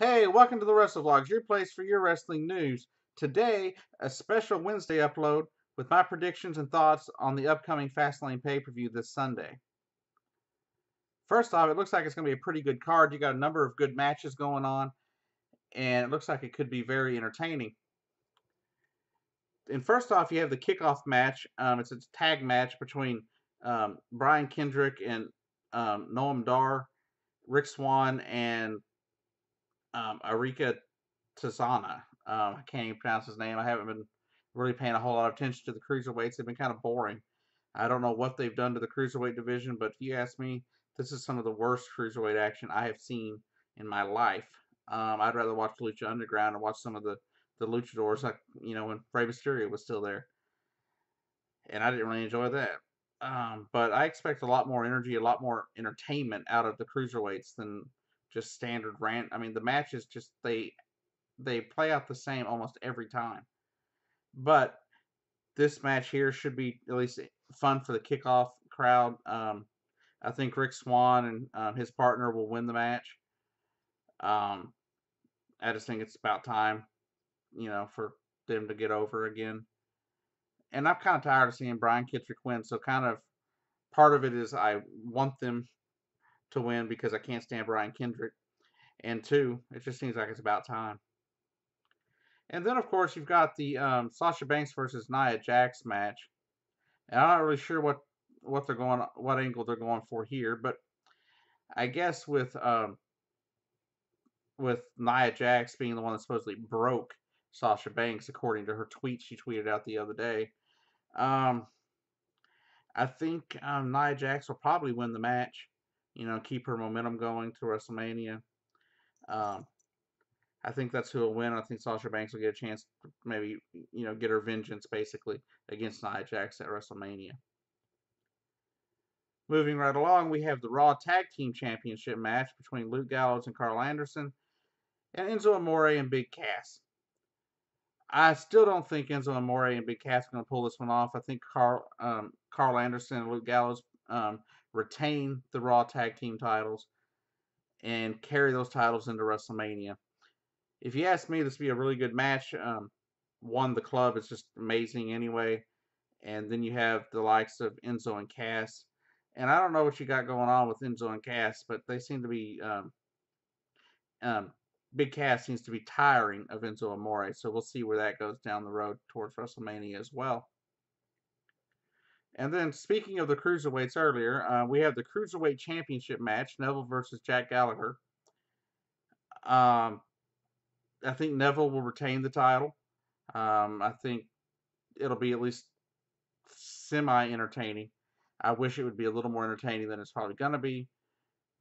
Hey, welcome to the Wrestle Vlogs, your place for your wrestling news. Today, a special Wednesday upload with my predictions and thoughts on the upcoming Fastlane pay-per-view this Sunday. First off, it looks like it's going to be a pretty good card. You got a number of good matches going on, and it looks like it could be very entertaining. And first off, you have the kickoff match. It's a tag match between Brian Kendrick and Noam Dar, Rick Swann, and Arika Tazana. I can't even pronounce his name. I haven't been really paying a whole lot of attention to the cruiserweights. They've been kind of boring. I don't know what they've done to the cruiserweight division, but if you ask me, this is some of the worst cruiserweight action I have seen in my life. I'd rather watch Lucha Underground and watch some of the luchadors, like when Rey Mysterio was still there, and I didn't really enjoy that. But I expect a lot more energy, a lot more entertainment out of the cruiserweights than just standard rant. I mean, the matches just they play out the same almost every time. But this match here should be at least fun for the kickoff crowd. I think Rick Swann and his partner will win the match. Um, I just think it's about time, for them to get over again. And I'm kind of tired of seeing Brian Kendrick win. So kind of part of it is I want them to win because I can't stand Brian Kendrick. And two, it just seems like it's about time. And then, of course, you've got the Sasha Banks versus Nia Jax match. And I'm not really sure what angle they're going for here, but I guess with Nia Jax being the one that supposedly broke Sasha Banks, according to her tweet she tweeted out the other day, um, I think Nia Jax will probably win the match. Keep her momentum going to WrestleMania. Um, I think that's who will win. I think Sasha Banks will get a chance to maybe get her vengeance basically against Nia Jax at WrestleMania. Moving right along, we have the Raw Tag Team Championship match between Luke Gallows and Carl Anderson, and Enzo Amore and Big Cass. I still don't think Enzo Amore and Big Cass are going to pull this one off. I think Carl Anderson and Luke Gallows retain the Raw Tag Team titles and carry those titles into WrestleMania. If you ask me, this would be a really good match. One, the club is just amazing anyway. And then you have the likes of Enzo and Cass. And I don't know what you got going on with Enzo and Cass, but they seem to be um, Big Cass seems to be tiring of Enzo Amore, so we'll see where that goes down the road towards WrestleMania as well. And then speaking of the cruiserweights earlier, we have the cruiserweight championship match: Neville versus Jack Gallagher. Um, I think Neville will retain the title. I think it'll be at least semi-entertaining. I wish it would be a little more entertaining than it's probably going to be,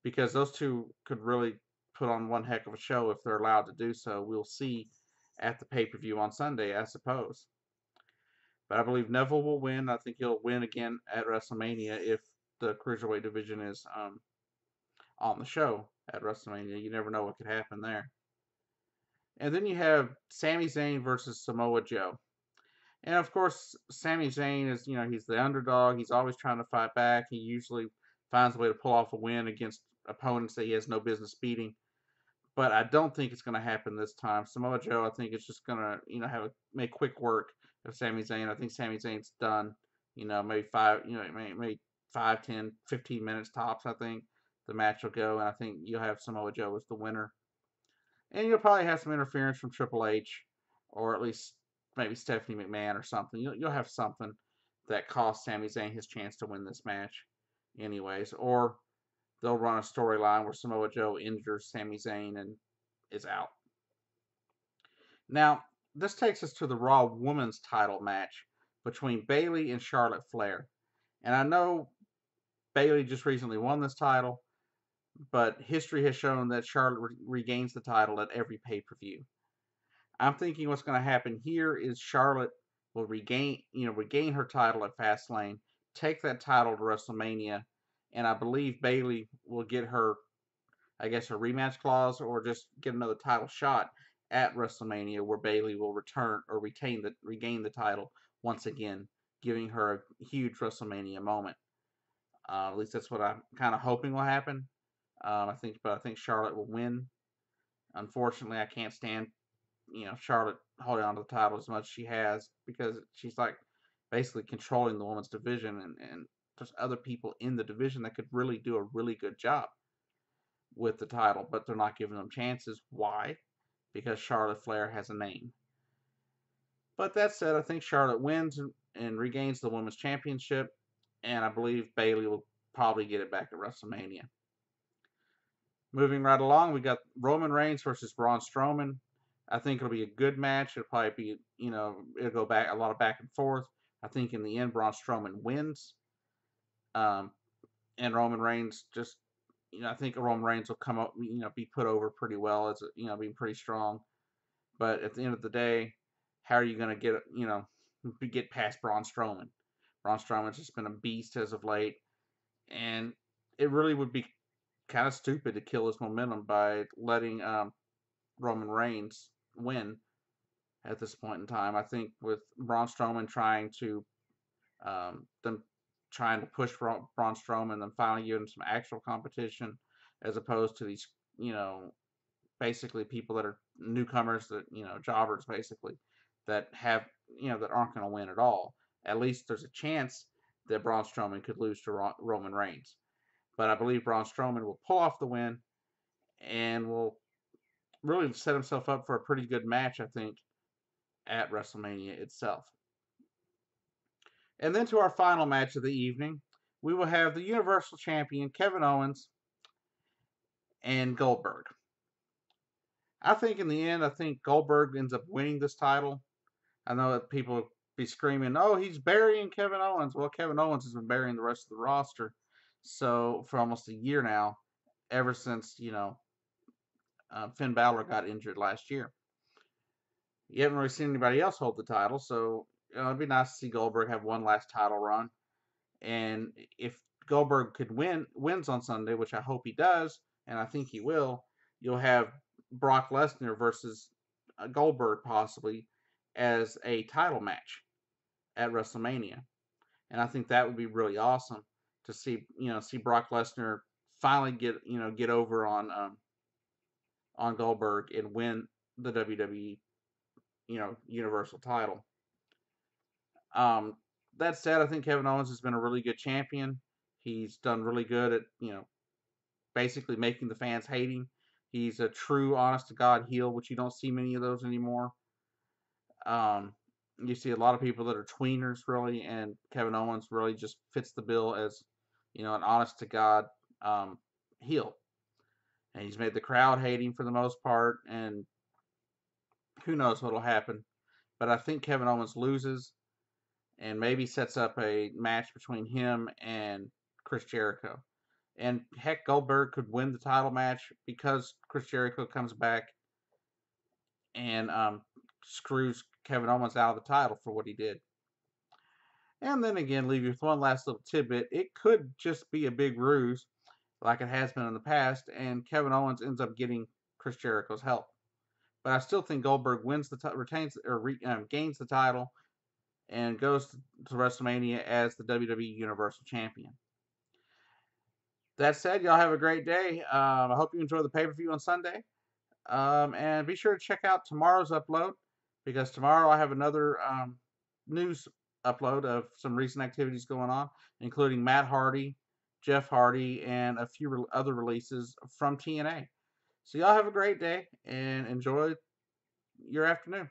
because those two could really put on one heck of a show if they're allowed to do so. We'll see at the pay-per-view on Sunday, I suppose. But I believe Neville will win. I think he'll win again at WrestleMania if the Cruiserweight division is on the show at WrestleMania. You never know what could happen there. And then you have Sami Zayn versus Samoa Joe. And of course, Sami Zayn is, he's the underdog. He's always trying to fight back. He usually finds a way to pull off a win against opponents that he has no business beating. But I don't think it's going to happen this time. Samoa Joe, I think, is just going to, make quick work of Sami Zayn. I think Sami Zayn's done. Maybe maybe 5, 10, 15 minutes tops. I think the match will go, and I think you'll have Samoa Joe as the winner. And you'll probably have some interference from Triple H, or at least maybe Stephanie McMahon or something. You'll have something that costs Sami Zayn his chance to win this match, anyways. Or they'll run a storyline where Samoa Joe injures Sami Zayn and is out. Now, this takes us to the Raw Women's title match between Bayley and Charlotte Flair. And I know Bayley just recently won this title, but history has shown that Charlotte regains the title at every pay-per-view. I'm thinking what's going to happen here is Charlotte will regain her title at Fastlane, take that title to WrestleMania, and I believe Bayley will get her, I guess, her rematch clause, or just get another title shot at WrestleMania, where Bayley will regain the title once again, giving her a huge WrestleMania moment. At least that's what I'm kind of hoping will happen. I think Charlotte will win. Unfortunately, I can't stand Charlotte holding on to the title as much as she has, because she's like basically controlling the women's division, and there's other people in the division that could really do a really good job with the title, but they're not giving them chances. Why? Because Charlotte Flair has a name. But that said, I think Charlotte wins and regains the women's championship, and I believe Bayley will probably get it back at WrestleMania. Moving right along, we got Roman Reigns versus Braun Strowman. I think it'll be a good match. It'll probably be, it'll go back a lot of back and forth. I think in the end, Braun Strowman wins. Um, and Roman Reigns just, I think Roman Reigns will come up, be put over pretty well as, being pretty strong. But at the end of the day, how are you going to get past Braun Strowman? Braun Strowman's just been a beast as of late, and it really would be kind of stupid to kill his momentum by letting Roman Reigns win at this point in time. I think with Braun Strowman them trying to push Braun Strowman, and then finally give him some actual competition, as opposed to these, basically people that are newcomers, that jobbers basically, that have that aren't going to win at all. At least there's a chance that Braun Strowman could lose to Roman Reigns, but I believe Braun Strowman will pull off the win and will really set himself up for a pretty good match, I think, at WrestleMania itself. And then to our final match of the evening, we will have the Universal Champion Kevin Owens and Goldberg. I think in the end, I think Goldberg ends up winning this title. I know that people will be screaming, "Oh, he's burying Kevin Owens." Well, Kevin Owens has been burying the rest of the roster, so for almost a year now, ever since Finn Balor got injured last year. You haven't really seen anybody else hold the title, so it'd be nice to see Goldberg have one last title run. And if Goldberg wins on Sunday, which I hope he does, and I think he will, you'll have Brock Lesnar versus Goldberg possibly as a title match at WrestleMania. And I think that would be really awesome to see Brock Lesnar finally get over on Goldberg and win the WWE Universal title. That said, I think Kevin Owens has been a really good champion. He's done really good at basically making the fans hate him. He's a true, honest to God heel, which you don't see many of those anymore. You see a lot of people that are tweeners, really, and Kevin Owens really just fits the bill as an honest to God heel. And he's made the crowd hate him for the most part, and who knows what'll happen. But I think Kevin Owens loses and maybe sets up a match between him and Chris Jericho. And heck, Goldberg could win the title match because Chris Jericho comes back and screws Kevin Owens out of the title for what he did. And then again, leave you with one last little tidbit. It could just be a big ruse, like it has been in the past, and Kevin Owens ends up getting Chris Jericho's help. But I still think Goldberg gains the title and goes to WrestleMania as the WWE Universal Champion. That said, y'all have a great day. I hope you enjoy the pay-per-view on Sunday. And be sure to check out tomorrow's upload, because tomorrow I have another news upload of some recent activities going on, including Matt Hardy, Jeff Hardy, and a few other releases from TNA. So y'all have a great day and enjoy your afternoon.